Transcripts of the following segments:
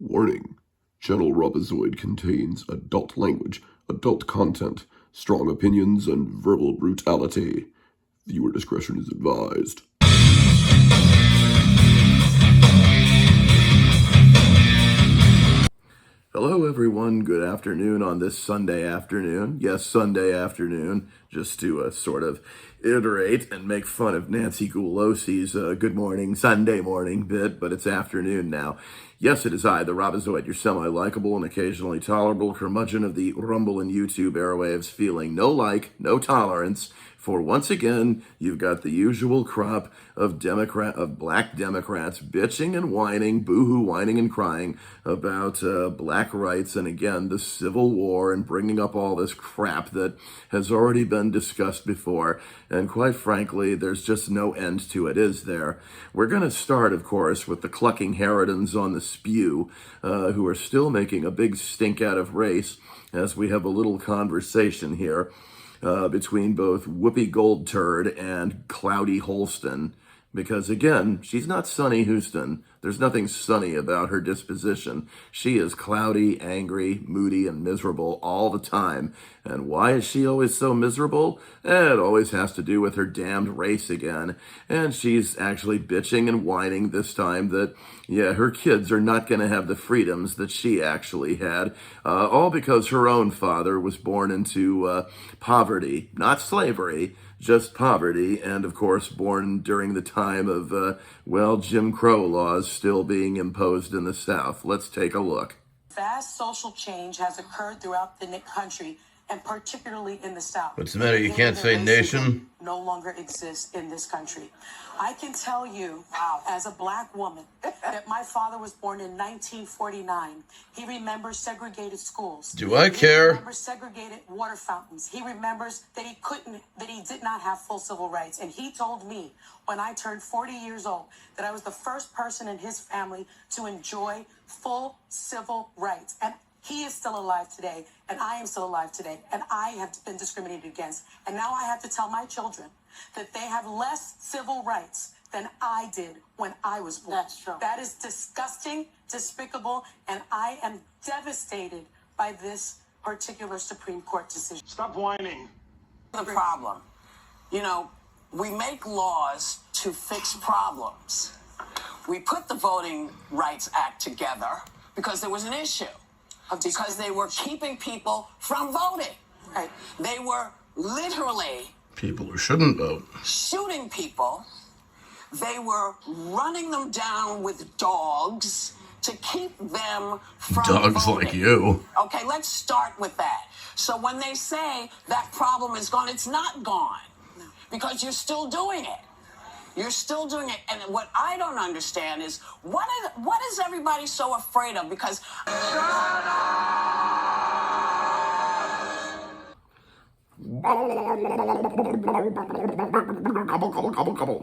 Warning. Channel Robozoid contains adult language, adult content, strong opinions, and verbal brutality. Viewer discretion is advised. Hello everyone, good afternoon on this Sunday afternoon. Yes, Sunday afternoon, just to sort of iterate and make fun of Nancy Pelosi's good morning, Sunday morning bit, but it's afternoon now. Yes, it is I, the Robozoid, your semi-likable and occasionally tolerable curmudgeon of the Rumble and YouTube airwaves, feeling no like, no tolerance, for once again, you've got the usual crop of black Democrats bitching and whining, boo-hoo, whining and crying about black rights and again the Civil War and bringing up all this crap that has already been discussed before. And quite frankly, there's just no end to it, is there? We're going to start, of course, with the clucking harridans on the spew, who are still making a big stink out of race, as we have a little conversation here between both Whoopi Goldturd and Cloudy Holston. Because again, she's not Sunny Houston. There's nothing sunny about her disposition. She is cloudy, angry, moody, and miserable all the time. And why is she always so miserable? It always has to do with her damned race again. And she's actually bitching and whining this time that, yeah, her kids are not going to have the freedoms that she actually had. All because her own father was born into poverty, not slavery, just poverty, and of course born during the time of, Jim Crow laws still being imposed in the South. Let's take a look. Vast social change has occurred throughout the country, and particularly in the South. What's the matter? You can't say nation? No longer exists in this country. I can tell you, as a black woman, that my father was born in 1949. He remembers segregated schools. Do I care? He remembers segregated water fountains. He remembers that he did not have full civil rights. And he told me when I turned 40 years old that I was the first person in his family to enjoy full civil rights. And he is still alive today, and I am still alive today, and I have been discriminated against. And now I have to tell my children that they have less civil rights than I did when I was born. That's true. That is disgusting, despicable, and I am devastated by this particular Supreme Court decision. Stop whining. The problem, we make laws to fix problems. We put the Voting Rights Act together because there was an issue. Because they were keeping people from voting. Right. They were literally people who shouldn't vote. Shooting people. They were running them down with dogs to keep them from dogs voting. Like you. Okay, let's start with that. So when they say that problem is gone, it's not gone. No. Because you're still doing it. You're still doing it. And what I don't understand is what is everybody so afraid of? Because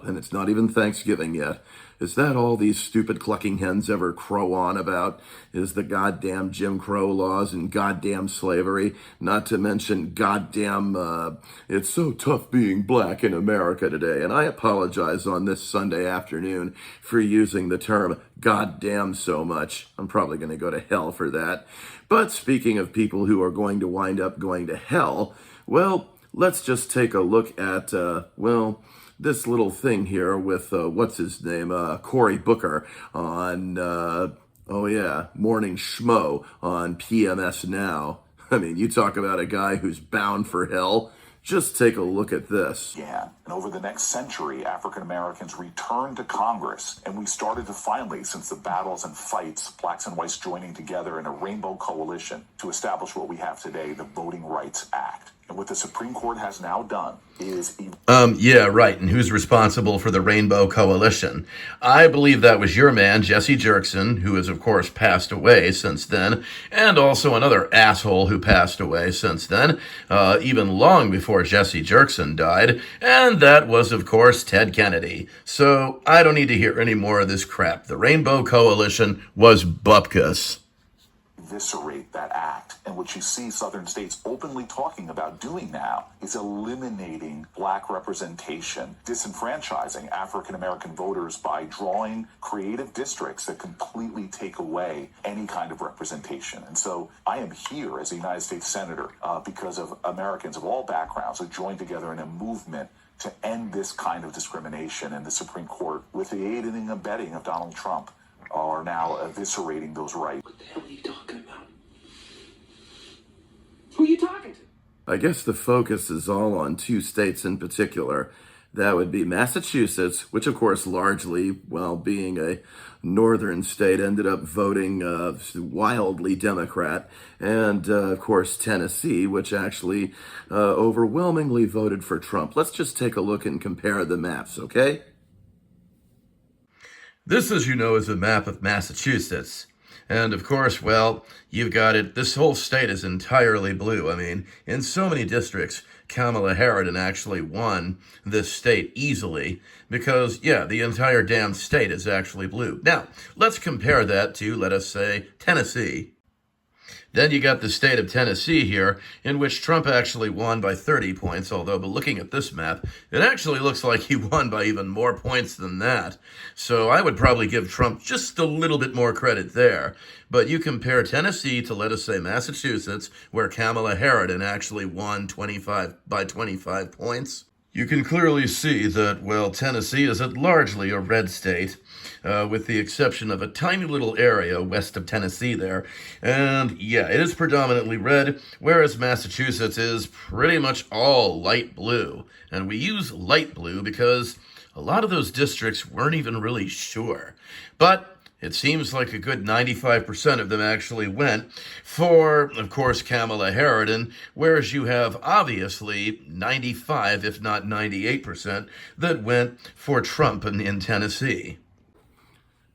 and it's not even Thanksgiving yet. Is that all these stupid clucking hens ever crow on about? Is the goddamn Jim Crow laws and goddamn slavery? Not to mention goddamn, it's so tough being black in America today. And I apologize on this Sunday afternoon for using the term goddamn so much. I'm probably going to go to hell for that. But speaking of people who are going to wind up going to hell, well, let's just take a look at, this little thing here with, what's his name, Cory Booker on, Morning Schmo on PMS Now. I mean, you talk about a guy who's bound for hell. Just take a look at this. Yeah, and over the next century, African Americans returned to Congress, and we started to finally, since the battles and fights, blacks and whites joining together in a rainbow coalition to establish what we have today, the Voting Rights Act. And what the Supreme Court has now done is... Yeah, right. And who's responsible for the Rainbow Coalition? I believe that was your man, Jesse Jerkson, who has, of course, passed away since then, and also another asshole who passed away since then, even long before Jesse Jerkson died, and that was, of course, Ted Kennedy. So I don't need to hear any more of this crap. The Rainbow Coalition was bupkis. eviscerate that act. And what you see southern states openly talking about doing now is eliminating black representation, disenfranchising African American voters by drawing creative districts that completely take away any kind of representation. And so I am here as a United States Senator because of Americans of all backgrounds who joined together in a movement to end this kind of discrimination. And the Supreme Court, with the aid and abetting of Donald Trump, are now eviscerating those rights. What the hell are you talking about? Who are you talking to? I guess the focus is all on two states in particular. That would be Massachusetts, which of course largely, well, being a northern state, ended up voting wildly Democrat, and of course Tennessee, which actually overwhelmingly voted for Trump. Let's just take a look and compare the maps, okay? This, as you know, is a map of Massachusetts. And of course, well, you've got it. This whole state is entirely blue. I mean, in so many districts, Kamala Harris actually won this state easily because, yeah, the entire damn state is actually blue. Now, let's compare that to, let us say, Tennessee. Then you got the state of Tennessee here, in which Trump actually won by 30 points, although, but looking at this map, it actually looks like he won by even more points than that. So I would probably give Trump just a little bit more credit there. But you compare Tennessee to, let us say, Massachusetts, where Kamala Harris actually won 25 points. You can clearly see that, well, Tennessee is largely a red state, with the exception of a tiny little area west of Tennessee there. And yeah, it is predominantly red, whereas Massachusetts is pretty much all light blue. And we use light blue because a lot of those districts weren't even really sure. But it seems like a good 95% of them actually went for, of course, Kamala Harris, whereas you have obviously 95, if not 98%, that went for Trump in Tennessee.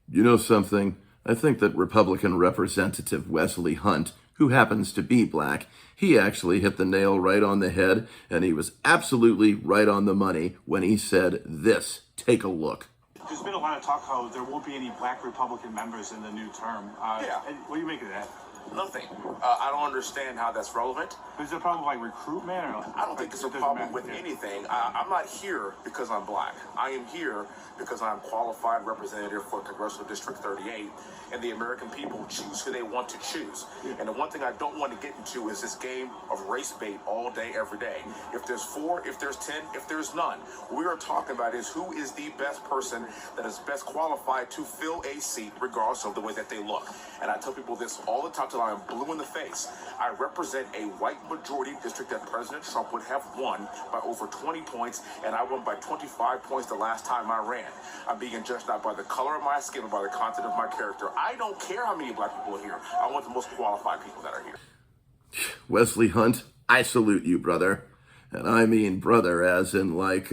You know something? I think that Republican Representative Wesley Hunt, who happens to be black, he actually hit the nail right on the head, and he was absolutely right on the money when he said this. Take a look. There's been a lot of talk how there won't be any black Republican members in the new term. Yeah. What do you make of that? Nothing. I don't understand how that's relevant. Is there a problem with like recruitment? Or I don't think it's a problem with anything. I'm not here because I'm black. I am here because I'm qualified representative for Congressional District 38, and the American people choose who they want to choose. And the one thing I don't want to get into is this game of race bait all day, every day. If there's 4, if there's 10, if there's none, what we are talking about is who is the best person that is best qualified to fill a seat, regardless of the way that they look. And I tell people this all the time till I am blue in the face. I represent a white majority district that President Trump would have won by over 20 points, and I won by 25 points the last time I ran. I'm being judged not by the color of my skin, but by the content of my character. I don't care how many black people are here. I want the most qualified people that are here. Wesley Hunt, I salute you, brother. And I mean brother as in like,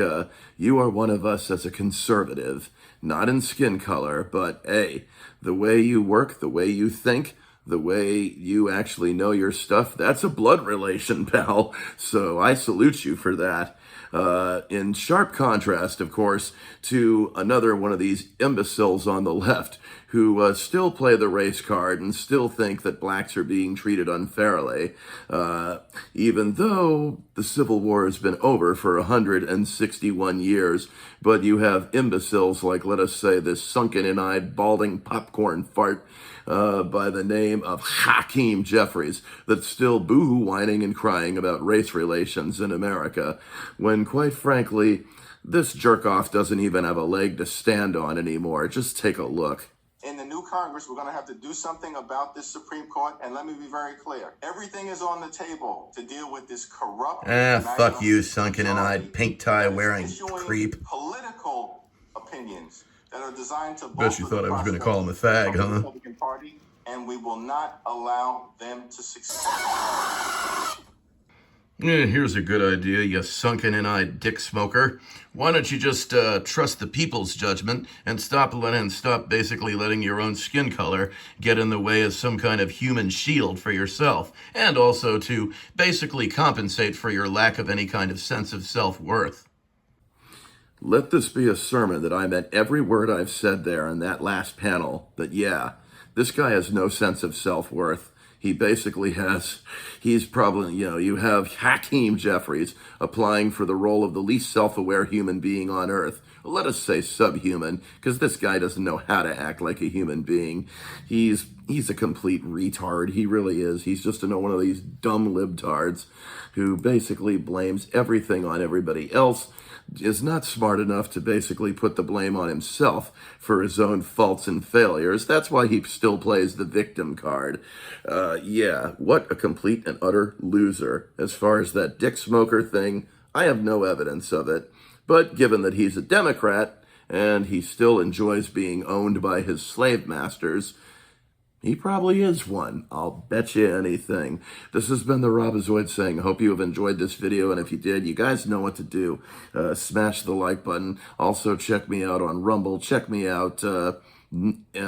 you are one of us as a conservative. Not in skin color, but hey, the way you work, the way you think, the way you actually know your stuff, that's a blood relation, pal. So I salute you for that. In sharp contrast, of course, to another one of these imbeciles on the left who still play the race card and still think that blacks are being treated unfairly, even though the Civil War has been over for 161 years. But you have imbeciles like, let us say, this sunken-in-eyed, balding popcorn fart by the name of Hakeem Jeffries that's still boo-hoo whining and crying about race relations in America, when quite frankly, this jerk-off doesn't even have a leg to stand on anymore. Just take a look. In the new Congress, we're going to have to do something about this Supreme Court, and let me be very clear. Everything is on the table to deal with this corrupt... Fuck you, sunken-in-eyed, pink tie-wearing creep. ...political opinions that are designed to... Bet you thought I was going to call him a fag, huh? Republican Party, and we will not allow them to succeed. Here's a good idea, you sunken-in-eyed dick smoker. Why don't you just trust the people's judgment and stop basically letting your own skin color get in the way as some kind of human shield for yourself, and also to basically compensate for your lack of any kind of sense of self-worth. Let this be a sermon that I meant every word I've said there in that last panel, that yeah, this guy has no sense of self-worth. He basically he's probably, you have Hakeem Jeffries applying for the role of the least self-aware human being on earth. Let us say subhuman, because this guy doesn't know how to act like a human being. He's a complete retard. He really is. He's just one of these dumb libtards who basically blames everything on everybody else, is not smart enough to basically put the blame on himself for his own faults and failures. That's why he still plays the victim card. Yeah, what a complete and utter loser. As far as that dick smoker thing, I have no evidence of it. But given that he's a Democrat and he still enjoys being owned by his slave masters, he probably is one. I'll bet you anything. This has been the Robozoid saying, hope you have enjoyed this video, and if you did, you guys know what to do. Smash the like button. Also, check me out on Rumble. Check me out,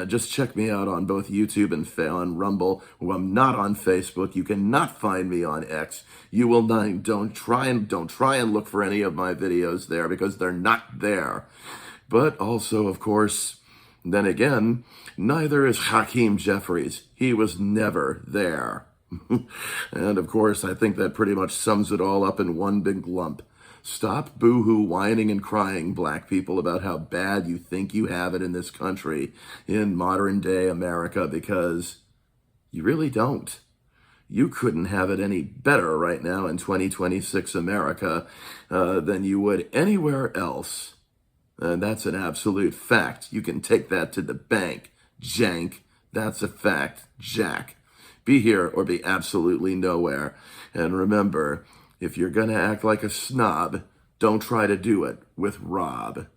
just check me out on both YouTube and on Rumble. I'm not on Facebook. You cannot find me on X. You will not, don't try and look for any of my videos there, because they're not there. But also, of course, then again, neither is Hakeem Jeffries. He was never there. And of course, I think that pretty much sums it all up in one big lump. Stop boo-hoo whining and crying, black people, about how bad you think you have it in this country, in modern day America, because you really don't. You couldn't have it any better right now in 2026 America than you would anywhere else. And that's an absolute fact. You can take that to the bank, jank. That's a fact, Jack. Be here or be absolutely nowhere. And remember, if you're going to act like a snob, don't try to do it with Rob.